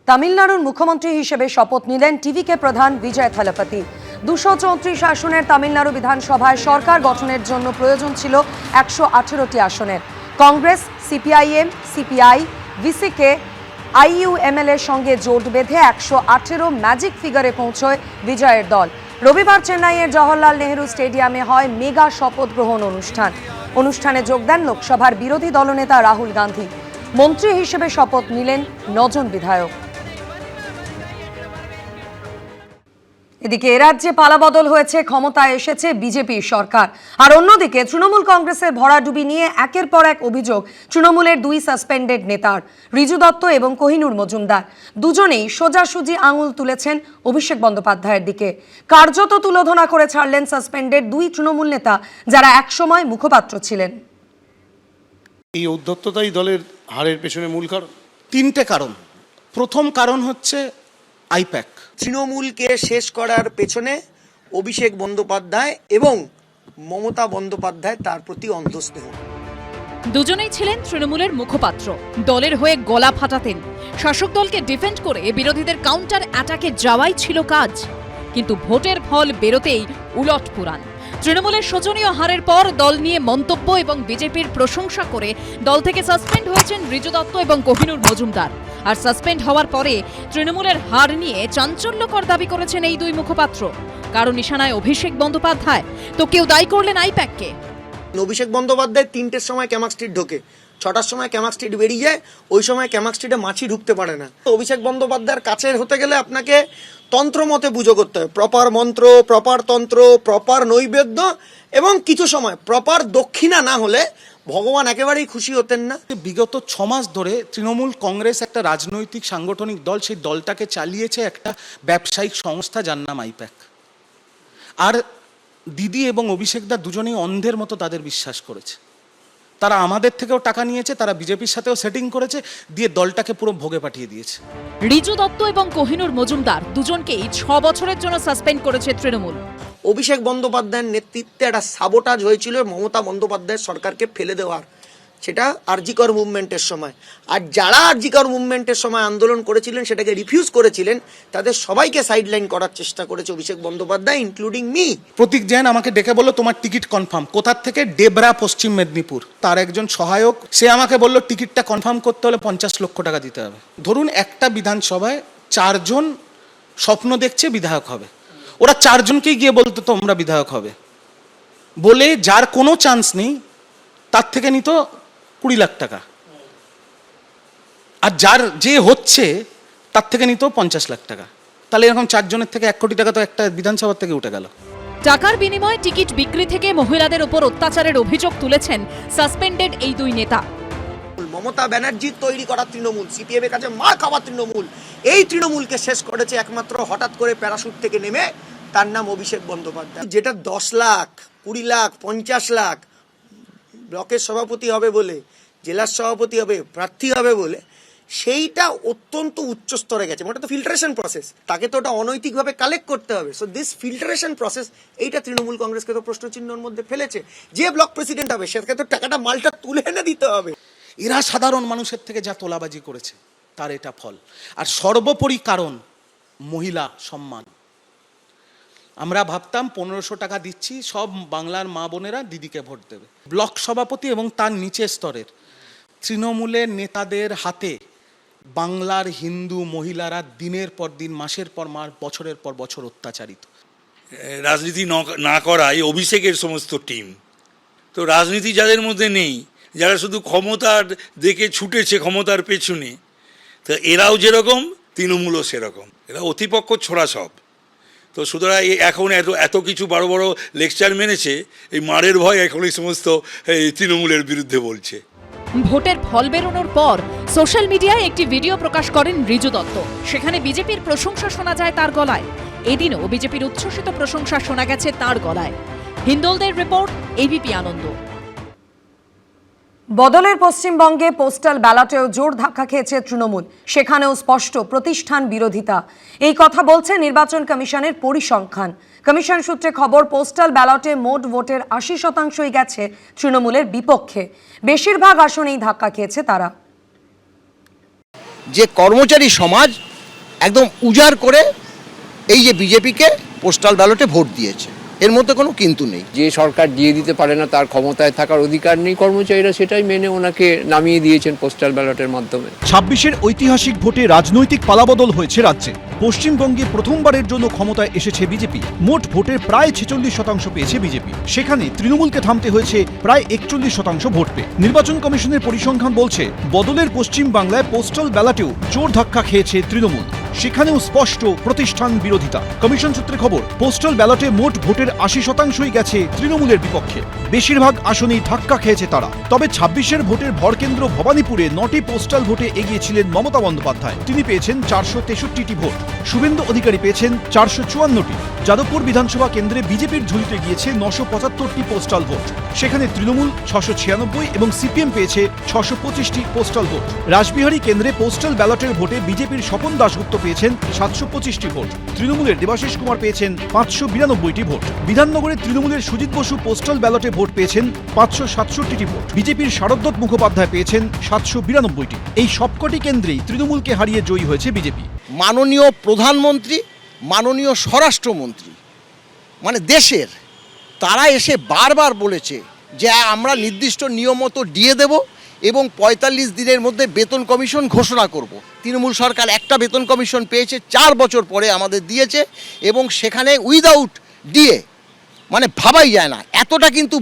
তামিলনাড়ুর মুখ্যমন্ত্রী হিসেবে শপথ নিলেন টিভিকে প্রধান বিজয় থালাপতি। 234 আসনের তামিলনাড়ু বিধানসভায় সরকার গঠনের জন্য প্রয়োজন ছিল 118টি আসনের। Congress, CPIM, CPI, VCK, IUML এর সঙ্গে জোট বেঁধে 118 ম্যাজিক ফিগারে পৌঁছয় বিজয়ের দল। রবিবার চেন্নাইয়ের জওহরলাল নেহরু স্টেডিয়ামে হয় মেগা শপথ গ্রহণ অনুষ্ঠানে যোগ দেন লোকসভার বিরোধী দলনেতা রাহুল গান্ধী। মন্ত্রী হিসেবে শপথ নিলেন 9 জন বিধায়ক। এদিকে রাজ্যে পালাবদল হয়েছে, ক্ষমতায় এসেছে বিজেপি সরকার। আর অন্যদিকে তৃণমূল কংগ্রেসের ভরাডুবি নিয়ে একের পর এক অভিযোগ তৃণমূলের 2 সাসপেন্ডেড নেতার, রিজু দত্ত এবং কোহিনুর মজুমদার। দুজনেই সোজাসুজি আঙুল তুলেছেন অভিষেক বন্দ্যোপাধ্যায়ের দিকে। কার্যত তুলোধনা করে ছাড়লেন সাসপেন্ডেড 2 তৃণমূল নেতা, যারা একসময় মুখপাত্র ছিলেন। এই উদ্ধত্ততাই দলের হারের পেছনে মূল কারণ। 3টে কারণ। প্রথম কারণ হচ্ছে আইপ্যাক। তৃণমূলকে শেষ করার পেছনে অভিষেক বন্দ্যোপাধ্যায় এবং মমতা বন্দ্যোপাধ্যায় তার প্রতি অন্ধস্নেহ। দুজনেই ছিলেন তৃণমূলের মুখপাত্র, দলের হয়ে গলা ফাটাতেন। শাসক দলকে ডিফেন্ড করে বিরোধীদের কাউন্টার অ্যাটাকে যাওয়াই ছিল কাজ। কিন্তু ভোটের ফল বেরোতেই উলটপুরাণ। তৃণমূলের শোচনীয় হারের পর দল নিয়ে মন্তব্য এবং বিজেপির প্রশংসা করে দল থেকে সাসপেন্ড হয়েছেন রিজু দত্ত এবং কোহিনুর মজুমদার। আর সাসপেন্ড হওয়ার পরে তৃণমূলের হার নিয়ে চাঞ্চল্যকর দাবি করেছেন এই 2 মুখপাত্র। কারো নিশানায় অভিষেক বন্দ্যোপাধ্যায়, তো কেউ দায়ী করলেন আইপ্যাককে। অভিষেক বন্দ্যোপাধ্যায় 3টের সময় ক্যামাক স্ট্রিট ঢোকে, 6টার সময় ক্যামাক স্ট্রিট বেরিয়ে যায়। ওই সময় ক্যামাক স্ট্রিটে মাছি ঢুকতে পারে না। অভিষেক বন্দ্যোপাধ্যায়ের কাছে হতে গেলে আপনাকে তন্ত্র মতে পুজো করতে হয়। প্রপার মন্ত্র, প্রপার তন্ত্র, প্রপার নৈবেদ্য এবং কিছু সময় প্রপার দক্ষিণা না হলে ভগবান একেবারেই খুশি হতেন না। বিগত 6 মাস ধরে তৃণমূল কংগ্রেস একটা রাজনৈতিক সাংগঠনিক দল, সেই দলটাকে চালিয়েছে একটা ব্যবসায়িক সংস্থা যার নাম আইপ্যাক। আর দিদি এবং অভিষেকদা দুজনেই অন্ধের মতো তাদের বিশ্বাস করেছে। তারা আমাদের থেকেও টাকা নিয়েছে, তারা বিজেপির সাথেও সেটিং করেছে, দিয়ে দলটাকে পুরো ভোগে পাঠিয়ে দিয়েছে। রিজু দত্ত এবং কোহিনুর মজুমদার দুজনকেই 6 বছরের জন্য সাসপেন্ড করেছে তৃণমূল। অভিষেক বন্দ্যোপাধ্যায়ের নেতৃত্বে একটা সাবোটাজ হয়েছিল মমতা বন্দ্যোপাধ্যায়ের সরকারকে ফেলে দেওয়ার, সেটা আরজিকর মুভমেন্টের সময়। আর যারা আরজিকর মুভমেন্টের সময় আন্দোলন করেছিলেন, সেটাকে রিফিউজ করেছিলেন, তাদের সবাইকে সাইডলাইন করার চেষ্টা করেছে অভিষেক বন্দ্যোপাধ্যায়, ইনক্লুডিং মি। প্রতীক জৈন আমাকে ডেকে বলল, তোমার টিকিট কনফার্ম। কোথার থেকে? ডেবরা, পশ্চিম মেদিনীপুর। তার একজন সহায়ক, সে আমাকে বলল টিকিটটা কনফার্ম করতে হলে 50 লক্ষ টাকা দিতে হবে। ধরুন একটা বিধানসভায় 4 জন স্বপ্ন দেখছে বিধায়ক হবে, ওরা 4 জনকেই গিয়ে বলতো তোমরা বিধায়ক হবে বলে, যার কোনো চান্স নেই তার থেকে নিত 20 লাখ টাকা, আর যার যে হচ্ছে তার থেকে নিত 50 লাখ টাকা। তাহলে এরকম 4 জনের থেকে 1 কোটি টাকা তো একটা বিধানসভা থেকে উঠে গেল। টাকার বিনিময়ে টিকিট বিক্রি থেকে মহিলাদের উপর অত্যাচারের অভিযোগ তুলেছেন সাসপেন্ডেড এই 2 নেতা। মমতা ব্যানার্জির তৈরি করা তৃণমূল, সিপিএম এর কাছে মার খাওয়া তৃণমূল, এই তৃণমূলকে শেষ করেছে একমাত্র হঠাৎ করে প্যারাশুট থেকে নেমে, তার নাম অভিষেক বন্দ্যোপাধ্যায়। যেটা 10 লাখ, 20 লাখ, 50 লাখ ব্লকের সভাপতি হবে বলে, জেলার সভাপতি হবে, প্রার্থী হবে বলে, সেইটা অত্যন্ত উচ্চ স্তরে গেছে। ওটা তো ফিল্টারেশন প্রসেস, তাকে তো ওটা অনৈতিকভাবে কালেক্ট করতে হবে। সো দিস ফিল্টারেশন প্রসেস, এইটা তৃণমূল কংগ্রেসকে তো প্রশ্নচিহ্নের মধ্যে ফেলেছে। যে ব্লক প্রেসিডেন্ট হবে সেটাকে তো টাকাটা, মালটা তুলে এনে দিতে হবে। এরা সাধারণ মানুষের থেকে যা তোলাবাজি করেছে তার এটা ফল। আর সর্বোপরি কারণ মহিলা সম্মান। আমরা ভাবতাম 1500 টাকা দিচ্ছি, সব বাংলার মা বোনেরা দিদিকে ভোট দেবে। ব্লক সভাপতি এবং তার নিচের স্তরের তৃণমূলের নেতাদের হাতে বাংলার হিন্দু মহিলারা দিনের পর দিন, মাসের পর মাস, বছরের পর বছর অত্যাচারিত। রাজনীতি না করাই অভিষেকের সমস্ত টিম। তো রাজনীতি যাদের মধ্যে নেই, যারা শুধু ক্ষমতার দেখে ছুটেছে ক্ষমতার পেছনে, তো এরাও যেরকম, তৃণমূলও সেরকম। এরা অতিপক্ষ ছোড়া সব। তো সুতরাং এখন এত কিছু বড় বড় লেকচার মেনেছে, এই মারের ভয় এখন এই সমস্ত তৃণমূলের বিরুদ্ধে বলছে। ভোটের ফল বেরোনোর পর সোশ্যাল মিডিয়ায় একটি ভিডিও প্রকাশ করেন রিজু দত্ত। সেখানে বিজেপির প্রশংসা শোনা যায় তার গলায়। এদিনও বিজেপির উচ্ছ্বসিত প্রশংসা শোনা গেছে তার গলায়। হিন্দোলদের রিপোর্ট, এবিপি আনন্দ। বদলের পশ্চিমবঙ্গে পোস্টাল ব্যালটেও জোর ধাক্কা খেয়েছে তৃণমূল, সেখানেও স্পষ্ট প্রতিষ্ঠান বিরোধিতা। এই কথা বলছে নির্বাচন কমিশনের পরিসংখ্যান। কমিশন সূত্রে খবর, পোস্টাল ব্যালটে মোট ভোটের 80%ই গেছে তৃণমূলের বিপক্ষে। বেশিরভাগ আসনেই ধাক্কা খেয়েছে তারা। যে কর্মচারী সমাজ একদম উজাড় করে এই যে বিজেপিকে পোস্টাল ব্যালটে ভোট দিয়েছে, এর মধ্যে কোনো কিন্তু নেই। যে সরকার দিয়ে দিতে পারে না তার ক্ষমতায় থাকার অধিকার নেই, কর্মচারীরা সেটাই মেনে ওনাকে নামিয়ে দিয়েছেন পোস্টাল ব্যালটের মাধ্যমে। 26-এর ঐতিহাসিক ভোটে রাজনৈতিক পালাবদল হয়েছে রাজ্যে। পশ্চিমবঙ্গে প্রথমবারের জন্য ক্ষমতায় এসেছে বিজেপি। মোট ভোটের প্রায় 46% পেয়েছে বিজেপি। সেখানে তৃণমূলকে থামতে হয়েছে প্রায় 41% ভোট পেয়ে। নির্বাচন কমিশনের পরিসংখ্যান বলছে, বদলের পশ্চিম বাংলায় পোস্টাল ব্যালটেও জোর ধাক্কা খেয়েছে তৃণমূল। সেখানেও স্পষ্ট প্রতিষ্ঠান বিরোধিতা। কমিশন সূত্রে খবর, পোস্টাল ব্যালটে মোট ভোটের 80%ই গেছে তৃণমূলের বিপক্ষে। বেশিরভাগ আসনেই ধাক্কা খেয়েছে তারা। তবে 26-এর ভোটের ভরকেন্দ্র ভবানীপুরে 9টি পোস্টাল ভোটে এগিয়েছিলেন মমতা বন্দ্যোপাধ্যায়। তিনি পেয়েছেন 463টি ভোট। শুভেন্দু অধিকারী পেয়েছেন 454টি। যাদবপুর বিধানসভা কেন্দ্রে বিজেপির ঝুলিতে গিয়েছে 975টি পোস্টাল ভোট। সেখানে তৃণমূল 696 এবং সিপিএম পেয়েছে 625টি পোস্টাল ভোট। রাসবিহারী কেন্দ্রে পোস্টাল ব্যালটের ভোটে বিজেপির স্বপন দাশগুপ্ত পেয়েছেন 725টি ভোট। তৃণমূলের দেবাশিস কুমার পেয়েছেন 592টি ভোট। বিধাননগরে তৃণমূলের সুজিত বসু পোস্টাল ব্যালটে ভোট পেয়েছেন 567টি ভোট। বিজেপির শারদত্ত মুখোপাধ্যায় পেয়েছেন 792টি। এই সবকটি কেন্দ্রেই তৃণমূলকে হারিয়ে জয়ী হয়েছে বিজেপি। মাননীয় প্রধানমন্ত্রী, মাননীয় স্বরাষ্ট্রমন্ত্রী মানে দেশের, তারা এসে বারবার বলেছে যে আমরা নির্দিষ্ট নিয়ম মতো দিয়ে দেব এবং 45 দিনের মধ্যে বেতন কমিশন ঘোষণা করব। তৃণমূল সরকার একটা বেতন কমিশন পেয়েছে, 4 বছর পরে আমাদের দিয়েছে, এবং সেখানে উইদাউট ডিএ, মানে ভাবাই যায় না। এতটা কিন্তু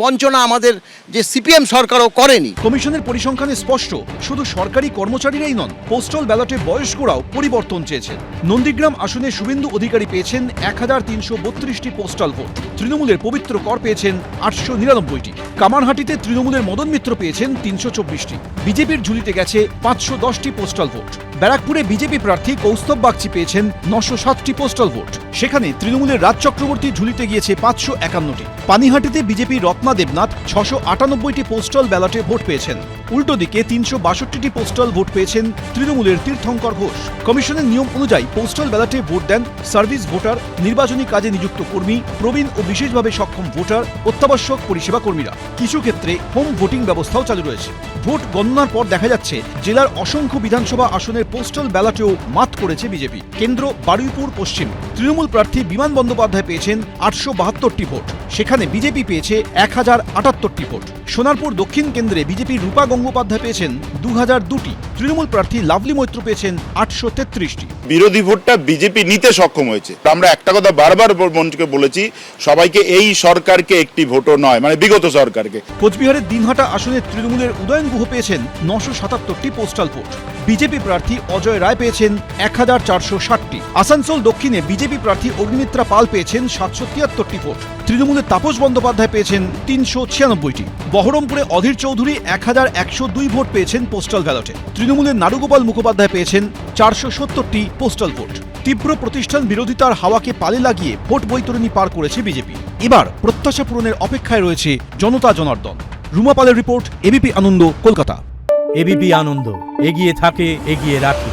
বঞ্চনা আমাদের যে সিপিএম সরকারও করেনি। কমিশনের পরিসংখ্যানে স্পষ্ট, শুধু সরকারি কর্মচারীরাই নন, পোস্টাল ব্যালটে বয়স্করাও পরিবর্তন চেয়েছেন। নন্দীগ্রাম আসনে শুভেন্দু অধিকারী পেয়েছেন 1332টি পোস্টাল ভোট। তৃণমূলের পবিত্র কর পেয়েছেন 899টি। কামারহাটিতে তৃণমূলের মদন মিত্র পেয়েছেন 324টি। বিজেপির ঝুলিতে গেছে 510টি পোস্টাল ভোট। ব্যারাকপুরে বিজেপি প্রার্থী কৌস্তব বাগচি পেয়েছেন 907টি পোস্টাল ভোট। সেখানে তৃণমূলের রাজ চক্রবর্তী ঝুলিতে গিয়েছে 551টি। পানিহাটিতে বিজেপি রত্না দেবনাথ 698টি পোস্টাল ব্যালটে ভোট পেয়েছেন। উল্টো দিকে 362টি পোস্টাল ভোট পেয়েছেন তৃণমূলের তীর্থঙ্কর ঘোষ। কমিশনের নিয়ম অনুযায়ী পোস্টাল ব্যালটে ভোট দেন সার্ভিস ভোটার, নির্বাচনী কাজে নিযুক্ত কর্মী, প্রবীণ ও বিশেষভাবে সক্ষম ভোটার, অত্যাবশ্যক পরিষেবা কর্মীরা। কিছু ক্ষেত্রে হোম ভোটিং ব্যবস্থাও চালু রয়েছে। ভোট গণনার পর দেখা যাচ্ছে, জেলার অসংখ্য বিধানসভা আসনের পোস্টাল ব্যালটেও মাত করেছে বিজেপি। কেন্দ্র বারুইপুর পশ্চিম, তৃণমূল প্রার্থী বিমান বন্দ্যোপাধ্যায় পেয়েছেন 872টি ভোট। সেখানে বিজেপি পেয়েছে 1078টি ভোট। সোনারপুর দক্ষিণ কেন্দ্রে বিজেপির রূপা গঙ্গোপাধ্যায় পেয়েছেন 2002টি। তৃণমূল প্রার্থী লাভলি মৈত্র পেয়েছেন 833টি। বিরোধী ভোটটা বিজেপি নিতে সক্ষম হয়েছে। আমরা একটা কথা বারবার মঞ্চকে বলেছি, সবাইকে এই সরকারকে একটি ভোটও নয়, মানে বিগত সরকারকে। কোচবিহারের দিনহাটা আসনে তৃণমূলের উদয়ন গুহ পেয়েছেন 977টি পোস্টাল ভোট। বিজেপি প্রার্থী অজয় রায় পেয়েছেন 1460টি। আসানসোল দক্ষিণে বিজেপি প্রার্থী অগ্নিমিত্রা পাল পেয়েছেন 773টি ভোট। তৃণমূলের তাপস বন্দ্যোপাধ্যায় পেয়েছেন 396টি। বহরমপুরে অধীর চৌধুরী 1102 ভোট পেয়েছেন পোস্টাল ব্যালটে। তৃণমূলের নারুগোপাল মুখোপাধ্যায় পেয়েছেন 470টি পোস্টাল ভোট। তীব্র প্রতিষ্ঠান বিরোধিতার হাওয়াকে পালে লাগিয়ে ভোট বৈতরণী পার করেছে বিজেপি। এবার প্রত্যাশা পূরণের অপেক্ষায় রয়েছে জনতা জনার্দন। রুমা পালের রিপোর্ট, এবিপি আনন্দ, কলকাতা। এবিপি আনন্দ, এগিয়ে থাকে, এগিয়ে রাখে।